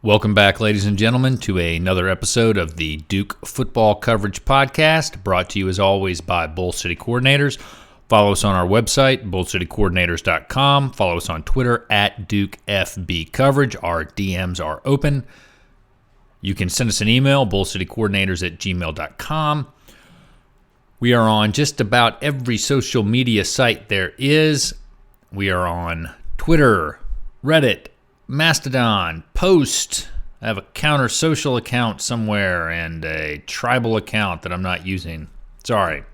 Welcome back, ladies and gentlemen, to another episode of the Duke Football Coverage Podcast, brought to you as always by Bull City Coordinators. Follow us on our website, bullcitycoordinators.com. Follow us on Twitter at DukeFBCoverage. Our DMs are open. You can send us an email, bullcitycoordinators@gmail.com. We are on just about every social media site there is. We are on Twitter, Reddit, Mastodon, Post. I have a counter social account somewhere and a tribal account that I'm not using. Sorry.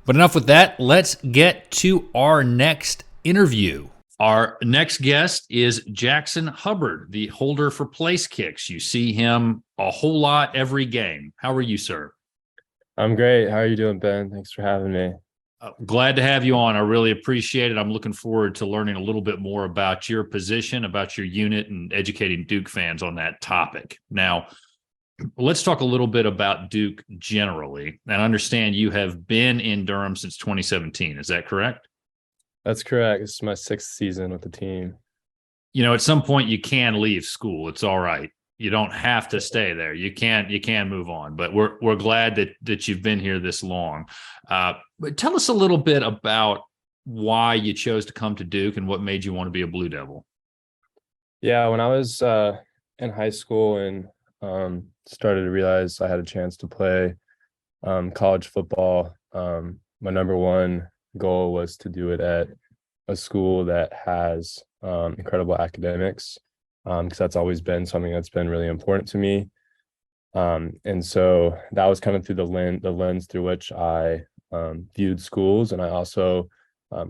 But enough with that. Let's get to our next interview. Our next guest is Jackson Hubbard, the holder for placekicks. You see him a whole lot every game. How are you, sir? I'm great. How are you doing, Ben? Thanks for having me. Glad to have you on. I really appreciate it. I'm looking forward to learning a little bit more about your position, about your unit, and educating Duke fans on that topic. Now, let's talk a little bit about Duke generally. And I understand you have been in Durham since 2017. Is that correct? That's correct. This is my 6th season with the team. You know, at some point you can leave school. It's all right. You don't have to stay there. You can move on, but we're glad that you've been here this long. But tell us a little bit about why you chose to come to Duke and what made you want to be a Blue Devil. Yeah, when I was in high school and started to realize I had a chance to play college football, my number one goal was to do it at a school that has incredible academics. Because that's always been something that's been really important to me. And so that was kind of through the lens through which I viewed schools. And I also,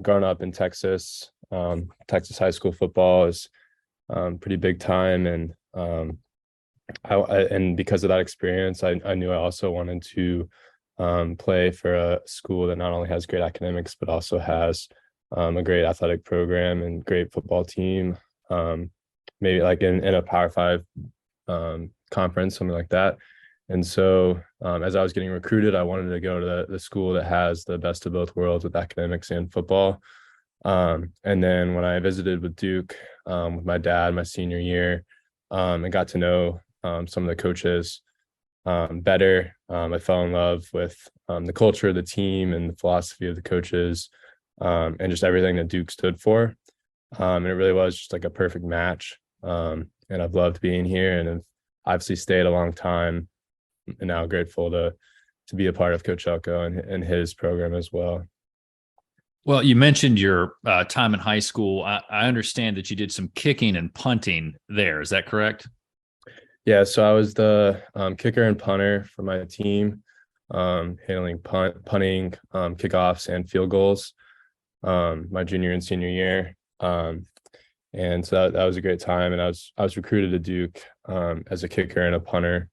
growing up in Texas, Texas high school football is pretty big time. And and because of that experience, I knew I also wanted to play for a school that not only has great academics, but also has a great athletic program and great football team. Maybe like in a Power 5 conference, something like that. And so as I was getting recruited, I wanted to go to the school that has the best of both worlds with academics and football. And then when I visited with Duke with my dad my senior year, and got to know some of the coaches better, I fell in love with the culture of the team and the philosophy of the coaches, and just everything that Duke stood for. And it really was just like a perfect match. And I've loved being here and have obviously stayed a long time, and now grateful to be a part of Coach Elko and his program as well. Well, you mentioned your time in high school. I understand that you did some kicking and punting there. Is that correct? Yeah, so I was the kicker and punter for my team, handling punting, kickoffs, and field goals my junior and senior year. And so that was a great time. And I was recruited to Duke as a kicker and a punter.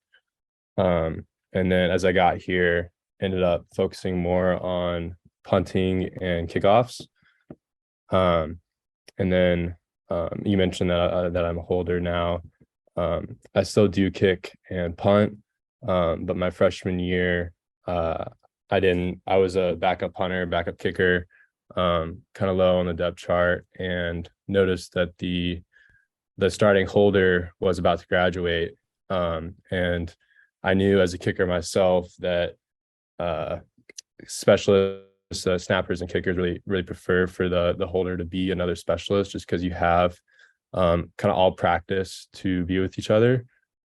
And then as I got here, ended up focusing more on punting and kickoffs. And then you mentioned that I'm a holder now. I still do kick and punt, but my freshman year, I was a backup punter, backup kicker, kind of low on the depth chart, and noticed that the starting holder was about to graduate. And I knew as a kicker myself that specialists, snappers and kickers really prefer for the holder to be another specialist, just because you have kind of all practice to be with each other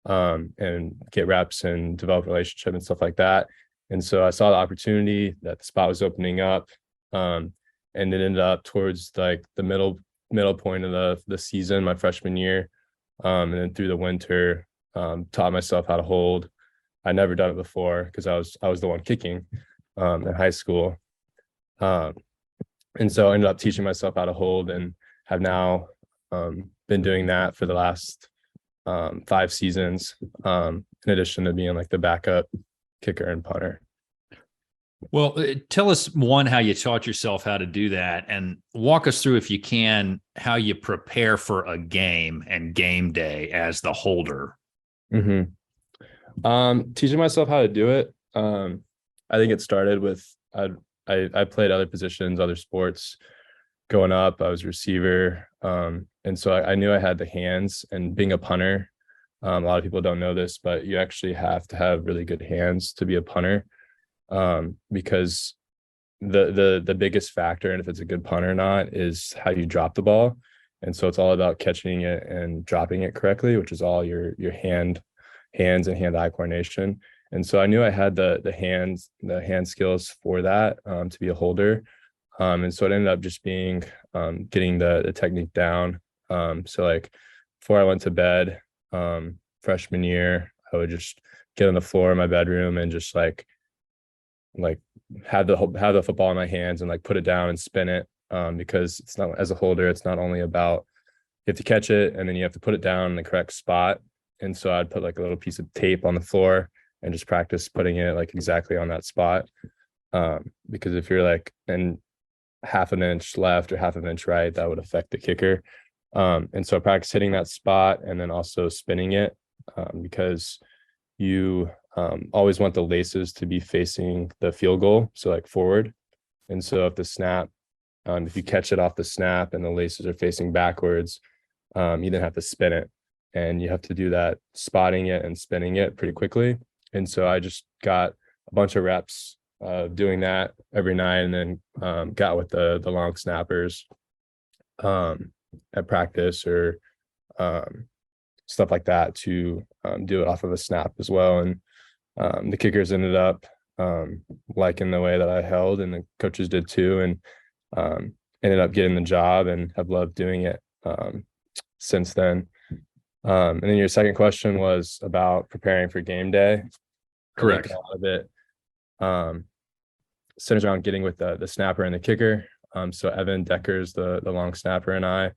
and get reps and develop relationship and stuff like that. And so I saw the opportunity that the spot was opening up. And it ended up towards like the middle point of the season, my freshman year. And then through the winter, taught myself how to hold. I'd never done it before because I was the one kicking in high school. And so I ended up teaching myself how to hold, and have now been doing that for the last 5 seasons, in addition to being like the backup kicker and punter. Well, tell us, one, how you taught yourself how to do that, and walk us through, if you can, how you prepare for a game and game day as the holder. Mm-hmm. Teaching myself how to do it. I think it started with I played other positions, other sports growing up. I was a receiver. And so I knew I had the hands, and being a punter, A lot of people don't know this, but you actually have to have really good hands to be a punter, because the biggest factor, and if it's a good punt or not, is how you drop the ball. And so it's all about catching it and dropping it correctly, which is all your hands and hand-eye coordination. And so I knew I had the hand skills for that, to be a holder. And so it ended up just being getting the technique down. So like before I went to bed, freshman year, I would just get on the floor in my bedroom and just like have the football in my hands and like put it down and spin it, because it's not, as a holder, it's not only about, you have to catch it and then you have to put it down in the correct spot. And so I'd put like a little piece of tape on the floor and just practice putting it like exactly on that spot, because if you're like in half an inch left or half an inch right, that would affect the kicker. And so I practice hitting that spot and then also spinning it, because you always want the laces to be facing the field goal, so like forward. And so if the snap, if you catch it off the snap and the laces are facing backwards, you then have to spin it, and you have to do that spotting it and spinning it pretty quickly. And so I just got a bunch of reps doing that every night, and then got with the long snappers at practice or stuff like that to do it off of a snap as well. And the kickers ended up liking the way that I held, and the coaches did too, and ended up getting the job and have loved doing it since then. And then your second question was about preparing for game day. Correct. A lot of it centers around getting with the snapper and the kicker. So Evan Deckers, the long snapper, and I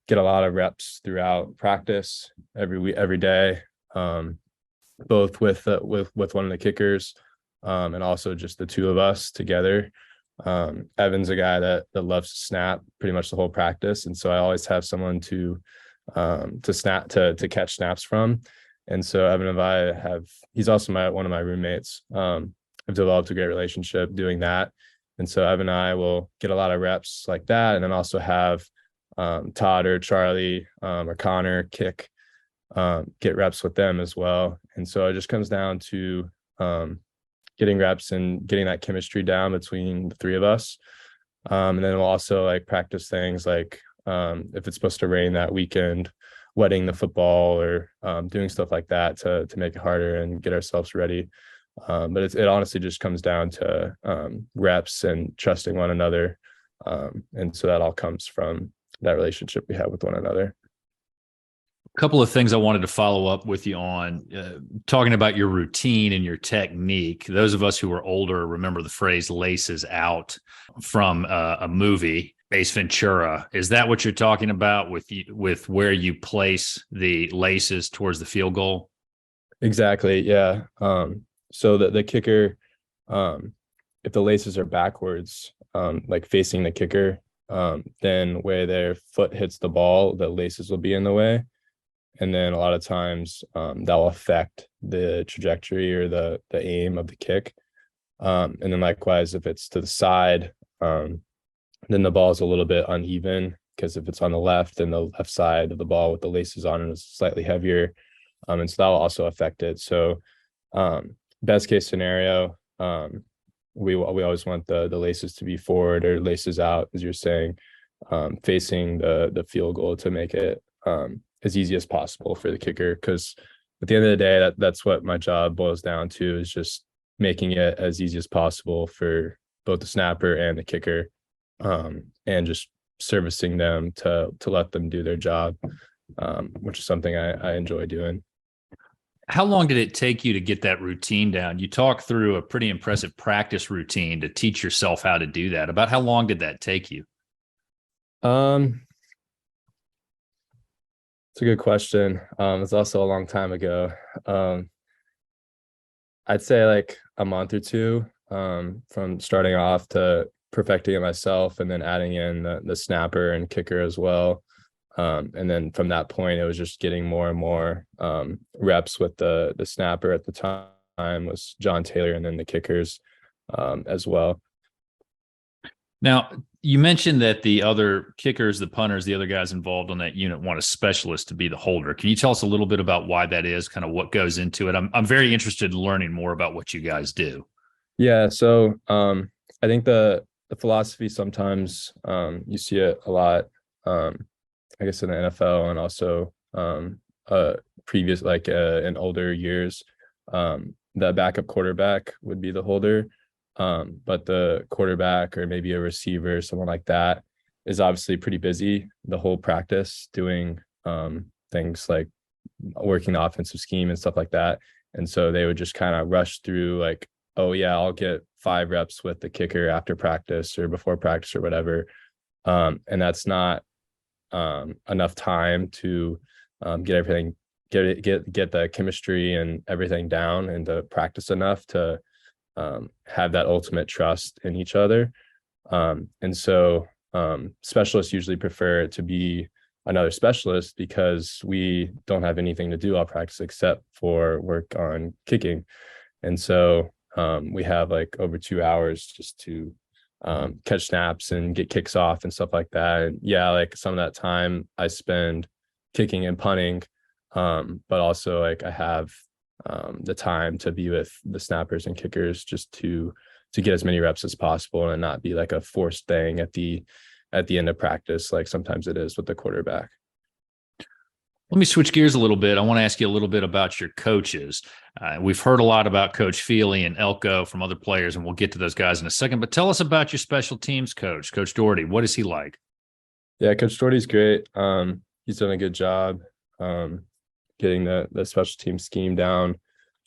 get a lot of reps throughout practice every day, both with one of the kickers, and also just the two of us together. Evan's a guy that loves to snap pretty much the whole practice, and so I always have someone to catch snaps from. And so Evan and I he's also one of my roommates. I've developed a great relationship doing that. And so Evan and I will get a lot of reps like that, and then also have Todd or Charlie or Connor get reps with them as well. And so it just comes down to getting reps and getting that chemistry down between the three of us. And then we'll also like practice things like if it's supposed to rain that weekend, wetting the football or doing stuff like that to make it harder and get ourselves ready. But it honestly just comes down to reps and trusting one another. And so that all comes from that relationship we have with one another. A couple of things I wanted to follow up with you on, talking about your routine and your technique. Those of us who are older remember the phrase laces out from a movie, Ace Ventura. Is that what you're talking about with where you place the laces towards the field goal? Exactly. Yeah. So the kicker, if the laces are backwards, like facing the kicker, then where their foot hits the ball, the laces will be in the way. And then a lot of times that will affect the trajectory or the aim of the kick. And then likewise, if it's to the side, then the ball is a little bit uneven, because if it's on the left, then the left side of the ball with the laces on it is slightly heavier. And so that will also affect it. So best case scenario, we always want the laces to be forward or laces out, as you're saying, facing the field goal to make it as easy as possible for the kicker. Because at the end of the day, that's what my job boils down to, is just making it as easy as possible for both the snapper and the kicker, and just servicing them to let them do their job, which is something I enjoy doing. How long did it take you to get that routine down? You talked through a pretty impressive practice routine to teach yourself how to do that. About how long did that take you? It's a good question. It's also a long time ago. I'd say like a month or two, from starting off to perfecting it myself, and then adding in the snapper and kicker as well. And then from that point, it was just getting more and more reps with the snapper. At the time was John Taylor, and then the kickers as well. Now, You mentioned that the other kickers, the punters, the other guys involved on that unit want a specialist to be the holder. Can you tell us a little bit about why that is, kind of what goes into it? I'm very interested in learning more about what you guys do. Yeah, so I think the philosophy sometimes you see it a lot, I guess in the NFL and also previous in older years. The backup quarterback would be the holder, but the quarterback or maybe a receiver, someone like that, is obviously pretty busy the whole practice doing things like working the offensive scheme and stuff like that. And so they would just kind of rush through like, oh yeah, I'll get 5 reps with the kicker after practice or before practice or whatever. And that's not enough time to get everything, get the chemistry and everything down and to practice enough to have that ultimate trust in each other. And so specialists usually prefer it to be another specialist because we don't have anything to do all practice except for work on kicking. And so we have like over 2 hours just to catch snaps and get kicks off and stuff like that. And yeah, like some of that time I spend kicking and punting, but also like I have the time to be with the snappers and kickers just to get as many reps as possible and not be like a forced thing at the end of practice, like sometimes it is with the quarterback. Let me switch gears a little bit. I want to ask you a little bit about your coaches. We've heard a lot about Coach Feely and Elko from other players, and we'll get to those guys in a second. But tell us about your special teams coach, Coach Doherty. What is he like? Yeah, Coach Doherty's great. He's done a good job getting the special team scheme down.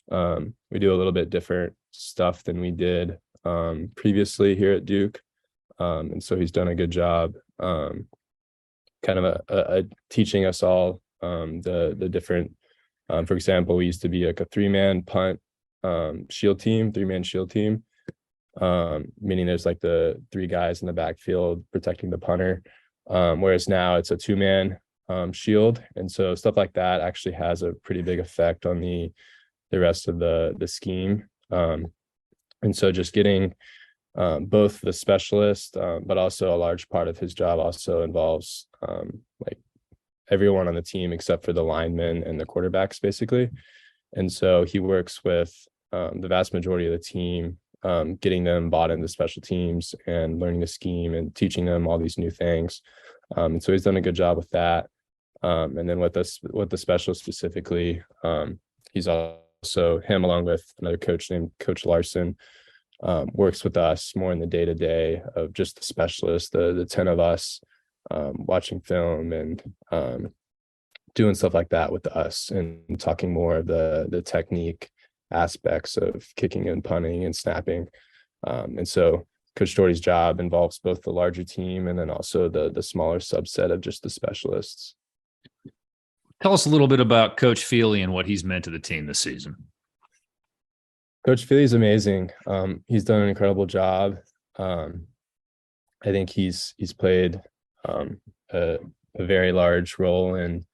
We do a little bit different stuff than we did previously here at Duke. And so he's done a good job kind of teaching us all the different, for example, we used to be like a 3-man punt shield team, 3-man shield team, meaning there's like the 3 guys in the backfield protecting the punter, whereas now it's a 2-man shield. And so stuff like that actually has a pretty big effect on the rest of the scheme. And so just getting both the specialist, but also a large part of his job also involves like everyone on the team except for the linemen and the quarterbacks, basically. And so he works with the vast majority of the team, getting them bought into special teams and learning the scheme and teaching them all these new things. And so he's done a good job with that. And then with the specialist specifically, he's also, him along with another coach named Coach Larson, works with us more in the day-to-day of just the specialists, the 10 of us, watching film and doing stuff like that with us and talking more of the technique aspects of kicking and punting and snapping. And so Coach Doherty's job involves both the larger team and then also the smaller subset of just the specialists. Tell us a little bit about Coach Feely and what he's meant to the team this season. Coach Feely's amazing. He's done an incredible job. I think he's played a very large role in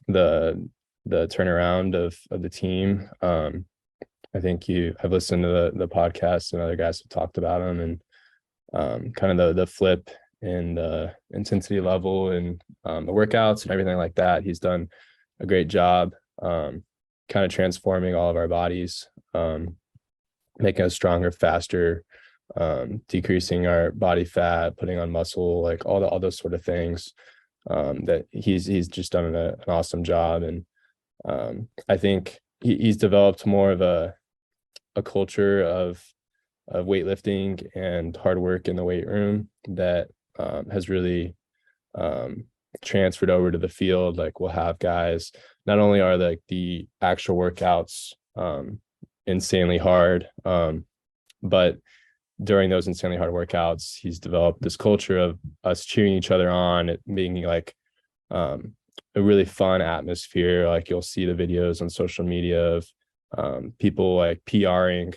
the turnaround of the team. I think I've listened to the podcast and other guys have talked about him and kind of the flip in the intensity level and the workouts and everything like that. He's done a great job kind of transforming all of our bodies, making us stronger, faster, decreasing our body fat, putting on muscle, like all those sort of things. That he's just done an awesome job. And I think he's developed more of a culture of weightlifting and hard work in the weight room that has really transferred over to the field. Like we'll have guys, not only are like the actual workouts insanely hard, but during those insanely hard workouts, he's developed this culture of us cheering each other on, it being like a really fun atmosphere. Like you'll see the videos on social media of people like PRing,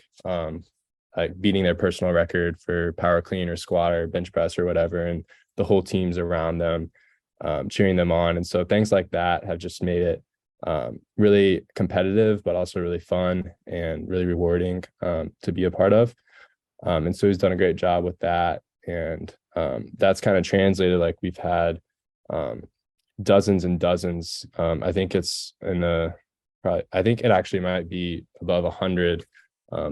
like beating their personal record for power clean or squat or bench press or whatever, and the whole team's around them, cheering them on. And so things like that have just made it really competitive, but also really fun and really rewarding to be a part of. And so he's done a great job with that. And that's kind of translated, like we've had dozens and dozens. I think it's I think it actually might be above 100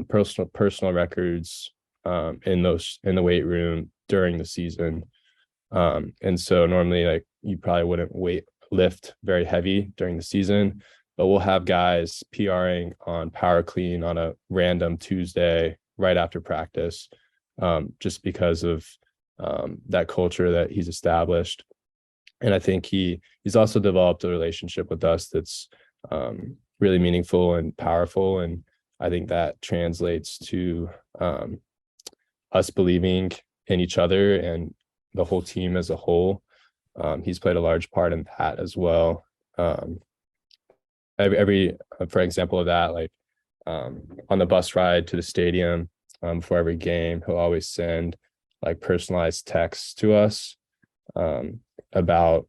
personal records in the weight room during the season. And so normally, like, you probably wouldn't lift very heavy during the season, but we'll have guys PRing on power clean on a random Tuesday right after practice, just because of that culture that he's established. And I think he's also developed a relationship with us that's really meaningful and powerful. And I think that translates to us believing in each other and the whole team as a whole. He's played a large part in that as well. For example of that, like on the bus ride to the stadium before every game, he'll always send like personalized texts to us about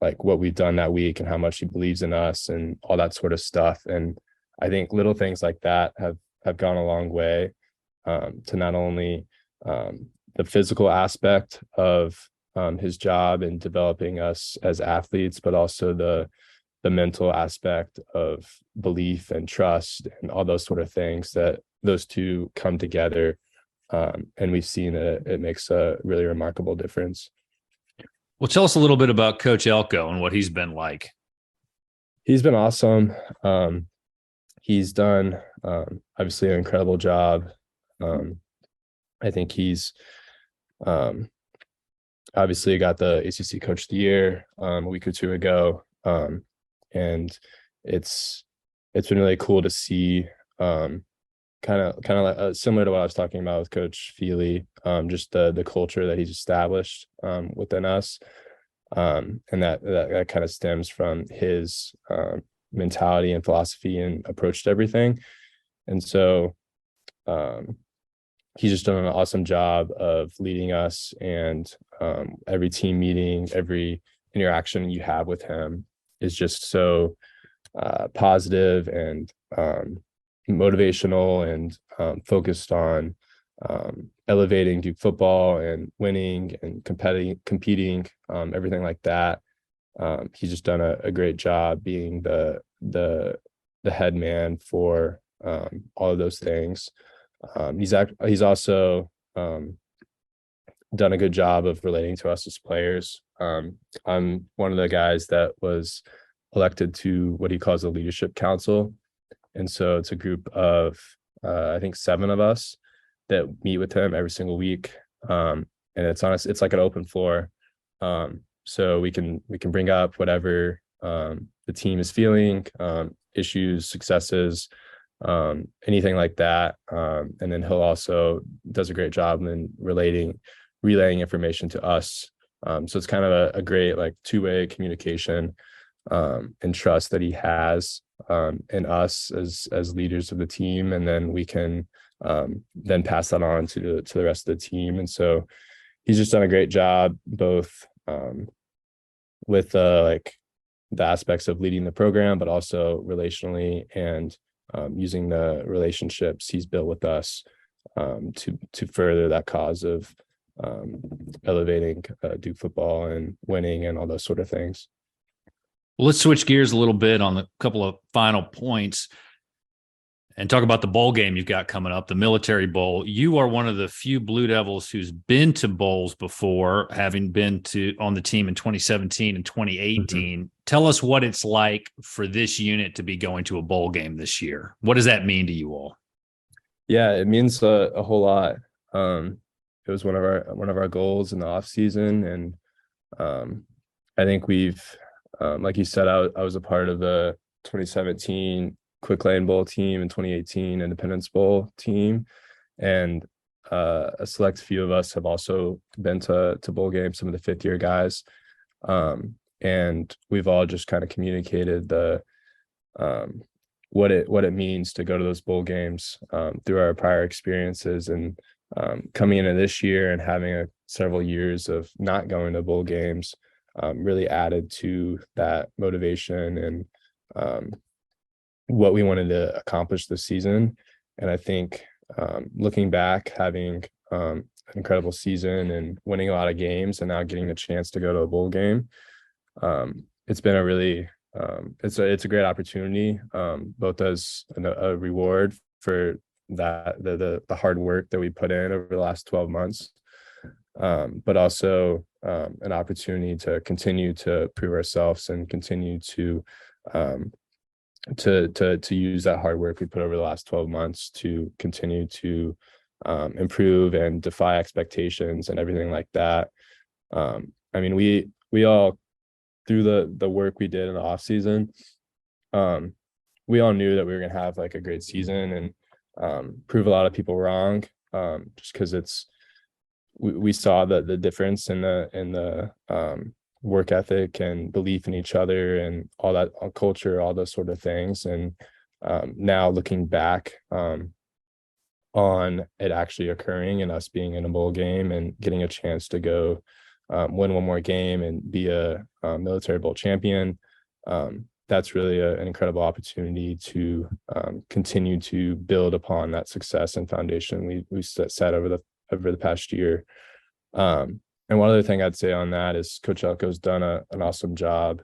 like what we've done that week and how much he believes in us and all that sort of stuff. And I think little things like that have gone a long way to not only the physical aspect of his job and developing us as athletes, but also the mental aspect of belief and trust and all those sort of things, that those two come together. And we've seen that it makes a really remarkable difference. Well, tell us a little bit about Coach Elko and what he's been like. He's been awesome. He's done obviously an incredible job. I think he's obviously got the ACC Coach of the Year a week or two ago, and it's been really cool to see. Kind of like similar to what I was talking about with Coach Feely, just the culture that he's established within us, and that kind of stems from his mentality and philosophy and approach to everything. And so he's just done an awesome job of leading us, and every team meeting, every interaction you have with him is just so positive and motivational and focused on elevating Duke football and winning and competing, everything like that. He's just done a great job being the head man for all of those things. He's also done a good job of relating to us as players. I'm one of the guys that was elected to what he calls the Leadership Council. And so it's a group of, I think 7 of us that meet with him every single week. And it's like an open floor. So we can bring up whatever the team is feeling, issues, successes, anything like that. And then he'll also does a great job in relaying information to us. So it's kind of a great like two-way communication and trust that he has in us as leaders of the team, and then we can then pass that on to the rest of the team. And so he's just done a great job both with like the aspects of leading the program, but also relationally and using the relationships he's built with us to further that cause of elevating Duke football and winning and all those sort of things. Well, let's switch gears a little bit on a couple of final points and talk about the bowl game you've got coming up, the Military Bowl. You are one of the few Blue Devils who's been to bowls before, having been on the team in 2017 and 2018. Mm-hmm. Tell us what it's like for this unit to be going to a bowl game this year. What does that mean to you all? Yeah, it means a whole lot. It was one of our goals in the off season, and I think we've, like you said, I was a part of the 2017 Quick Lane Bowl team and 2018 Independence Bowl team, and a select few of us have also been to bowl games, some of the fifth-year guys, and we've all just kind of communicated the what it means to go to those bowl games through our prior experiences, and coming into this year and having several years of not going to bowl games really added to that motivation and what we wanted to accomplish this season. And I think looking back, having an incredible season and winning a lot of games, and now getting the chance to go to a bowl game. It's been a really it's a great opportunity, both as a reward for that the hard work that we put in over the last 12 months, but also an opportunity to continue to prove ourselves and continue to use that hard work we put over the last 12 months to continue to improve and defy expectations and everything like that. I mean, we all, through the work we did in the off season, we all knew that we were going to have like a great season and prove a lot of people wrong, just because we saw the difference in the work ethic and belief in each other and all that, culture, all those sort of things. And now looking back on it actually occurring and us being in a bowl game and getting a chance to go win one more game and be a military bowl champion, that's really an incredible opportunity to continue to build upon that success and foundation we set over the past year. And one other thing I'd say on that is Coach Elko's done an awesome job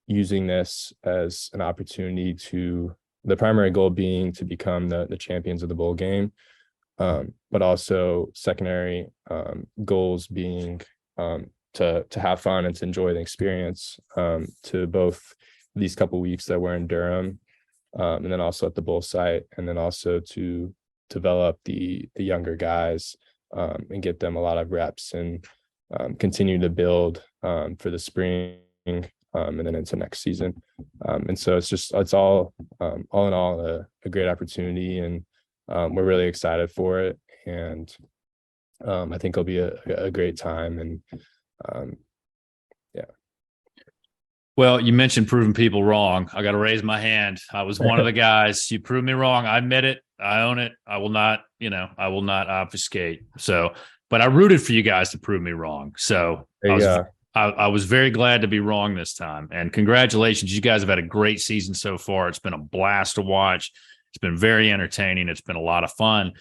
using this as an opportunity to, the primary goal being to become the champions of the bowl game, but also secondary goals being to have fun and to enjoy the experience, to both these couple weeks that we're in Durham, and then also at the bowl site, and then also to develop the younger guys and get them a lot of reps and continue to build for the spring and then into next season. And so it's all in all a great opportunity, and we're really excited for it. And I think it'll be a great time. And yeah. Well, you mentioned proving people wrong. I got to raise my hand. I was one of the guys. You proved me wrong. I admit it. I own it. I will not obfuscate. So, but I rooted for you guys to prove me wrong. So I was very glad to be wrong this time. And congratulations. You guys have had a great season so far. It's been a blast to watch. It's been very entertaining. It's been a lot of fun.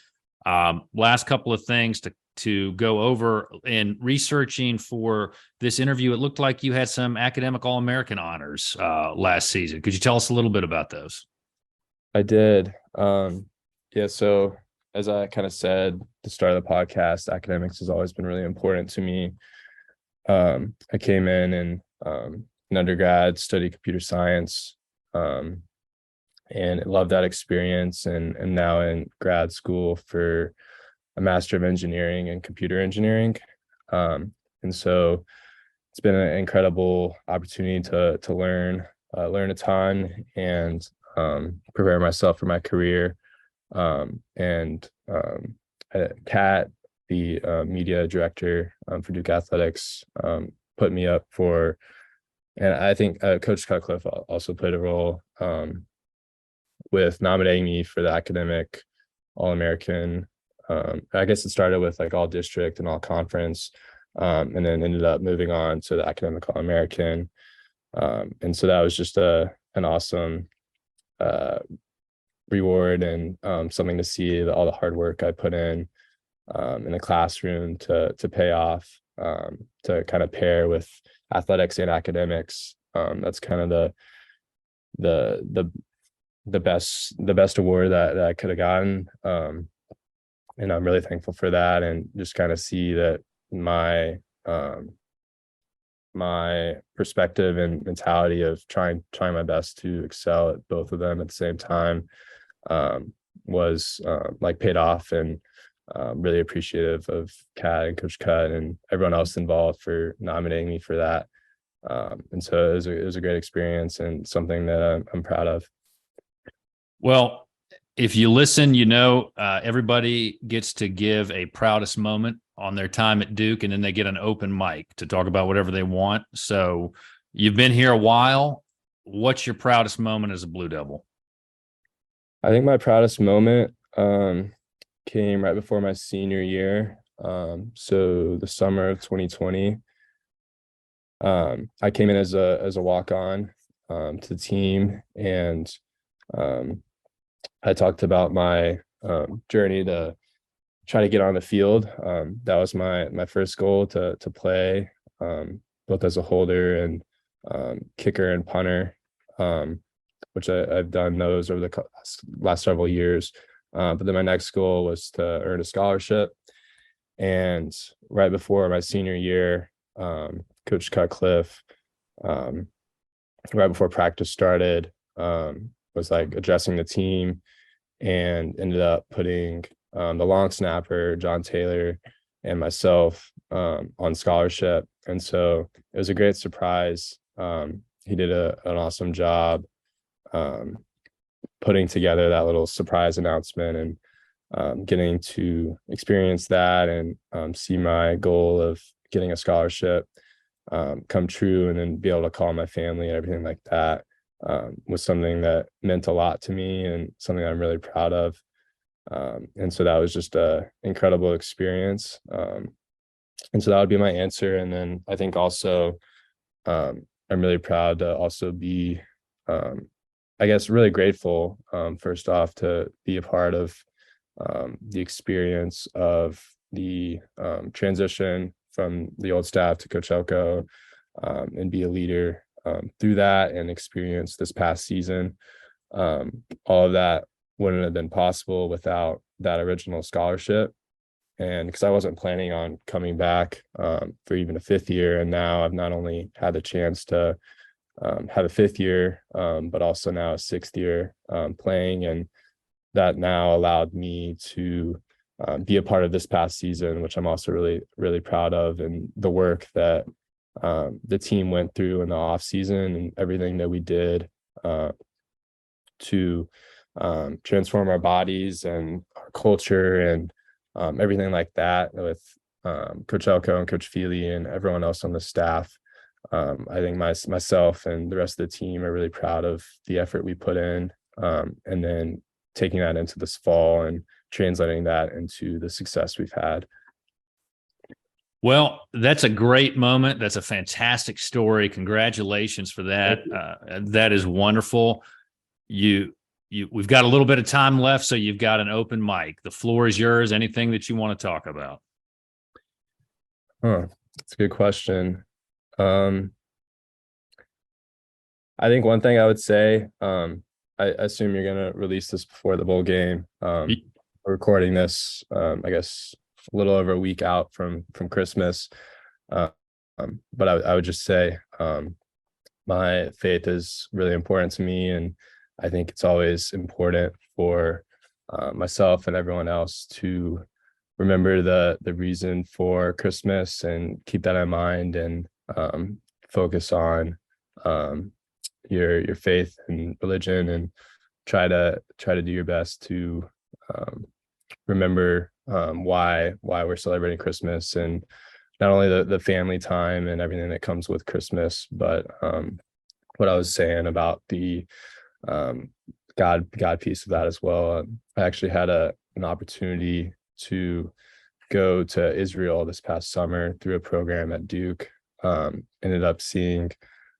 Last couple of things to go over in researching for this interview. It looked like you had some academic All-American honors last season. Could you tell us a little bit about those? I did. Yeah. So as I kind of said at the start of the podcast, academics has always been really important to me. I came in undergrad, studied computer science, and loved that experience. And now in grad school for a Master of Engineering in Computer Engineering. And so it's been an incredible opportunity to learn a ton and prepare myself for my career. Kat, the media director for Duke Athletics, put me up for, and I think Coach Cutcliffe also played a role with nominating me for the academic All-American. I guess it started with like all district and all conference, and then ended up moving on to the academic All-American. And so that was just an awesome reward and something to see all the hard work I put in the classroom to pay off, to kind of pair with athletics and academics. That's kind of the best award that I could have gotten. And I'm really thankful for that, and just kind of see that my perspective and mentality of trying my best to excel at both of them at the same time was like paid off, and really appreciative of Kat and Coach Cut and everyone else involved for nominating me for that. And so it was a great experience and something that I'm proud of. Well, if you listen, everybody gets to give a proudest moment on their time at Duke, and then they get an open mic to talk about whatever they want. So you've been here a while. What's your proudest moment as a Blue Devil? I think my proudest moment came right before my senior year. So the summer of 2020, I came in as a walk-on to the team, and I talked about my journey to try to get on the field. That was my first goal to play, both as a holder and kicker and punter, which I've done those over the last several years. But then my next goal was to earn a scholarship. And right before my senior year, Coach Cutcliffe, right before practice started, was like addressing the team and ended up putting the long snapper, John Taylor, and myself on scholarship. And so it was a great surprise. He did an awesome job putting together that little surprise announcement, and getting to experience that and see my goal of getting a scholarship come true, and then be able to call my family and everything like that was something that meant a lot to me and something I'm really proud of. And so that was just a incredible experience. And so that would be my answer. And then I think also I'm really proud to also be, I guess, really grateful, first off, to be a part of the experience of the transition from the old staff to Coach Elko, and be a leader through that and experience this past season. All of that wouldn't have been possible without that original scholarship. And because I wasn't planning on coming back for even a fifth year. And now I've not only had the chance to have a fifth year, but also now a sixth year playing. And that now allowed me to be a part of this past season, which I'm also really, really proud of, and the work that the team went through in the off season and everything that we did to transform our bodies and our culture and everything like that with Coach Elko and Coach Feely and everyone else on the staff. I think myself and the rest of the team are really proud of the effort we put in, and then taking that into this fall and translating that into the success we've had. Well, that's a great moment. That's a fantastic story. Congratulations for that. That is wonderful. We've got a little bit of time left, so you've got an open mic. The floor is yours. Anything that you want to talk about? That's a good question. I think one thing I would say, I assume you're going to release this before the bowl game. We're recording this, I guess, a little over a week out from Christmas. But I would just say my faith is really important to me, and I think it's always important for myself and everyone else to remember the reason for Christmas and keep that in mind, and focus on your faith and religion, and try to do your best to remember why we're celebrating Christmas, and not only the family time and everything that comes with Christmas, but what I was saying about the God piece of that as well. I actually had an opportunity to go to Israel this past summer through a program at Duke. Ended up seeing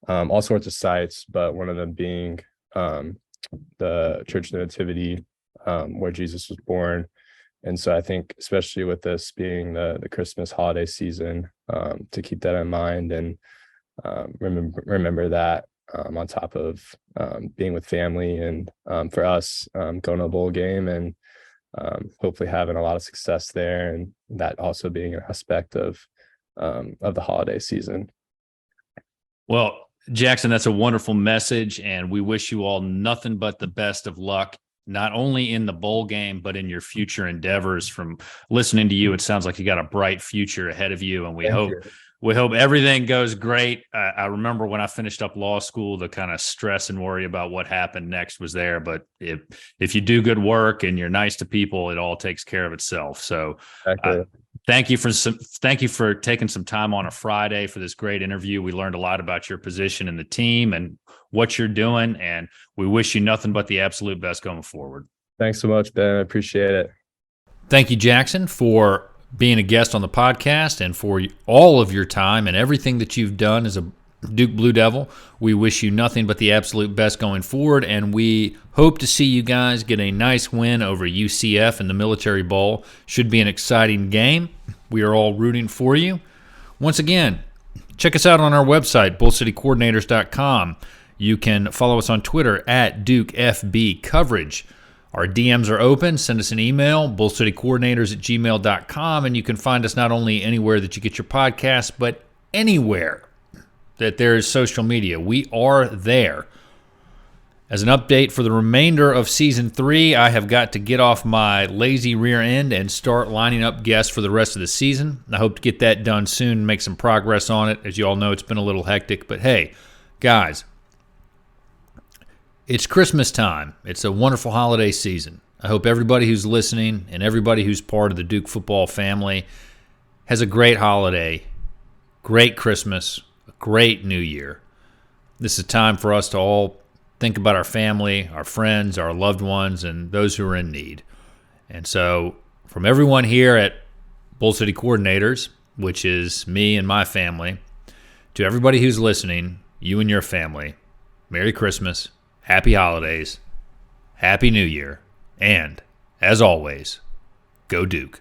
all sorts of sites, but one of them being the Church of the Nativity, where Jesus was born. And so I think, especially with this being the Christmas holiday season, to keep that in mind and remember that, on top of being with family, and for us going to a bowl game, and hopefully having a lot of success there, and that also being an aspect of the holiday season. Well, Jackson, that's a wonderful message, and we wish you all nothing but the best of luck, not only in the bowl game, but in your future endeavors. From listening to you, it sounds like you got a bright future ahead of you, and we hope everything goes great. I remember when I finished up law school, the kind of stress and worry about what happened next was there. But if you do good work and you're nice to people, it all takes care of itself. So thank you for taking some time on a Friday for this great interview. We learned a lot about your position in the team and what you're doing, and we wish you nothing but the absolute best going forward. Thanks so much, Ben. I appreciate it. Thank you, Jackson, for being a guest on the podcast, and for all of your time and everything that you've done as a Duke Blue Devil, we wish you nothing but the absolute best going forward, and we hope to see you guys get a nice win over UCF in the Military Bowl. Should be an exciting game. We are all rooting for you. Once again, check us out on our website, bullcitycoordinators.com. You can follow us on Twitter at DukeFBCoverage. Our DMs are open. Send us an email, bullcitycoordinators@gmail.com, and you can find us not only anywhere that you get your podcasts, but anywhere that there is social media. We are there. As an update for the remainder of Season 3, I have got to get off my lazy rear end and start lining up guests for the rest of the season. I hope to get that done soon and make some progress on it. As you all know, it's been a little hectic. But hey, guys, it's Christmas time. It's a wonderful holiday season. I hope everybody who's listening and everybody who's part of the Duke football family has a great holiday, great Christmas, a great New Year. This is time for us to all think about our family, our friends, our loved ones, and those who are in need. And so from everyone here at Bull City Coordinators, which is me and my family, to everybody who's listening, you and your family, Merry Christmas, Happy Holidays, Happy New Year, and, as always, go Duke.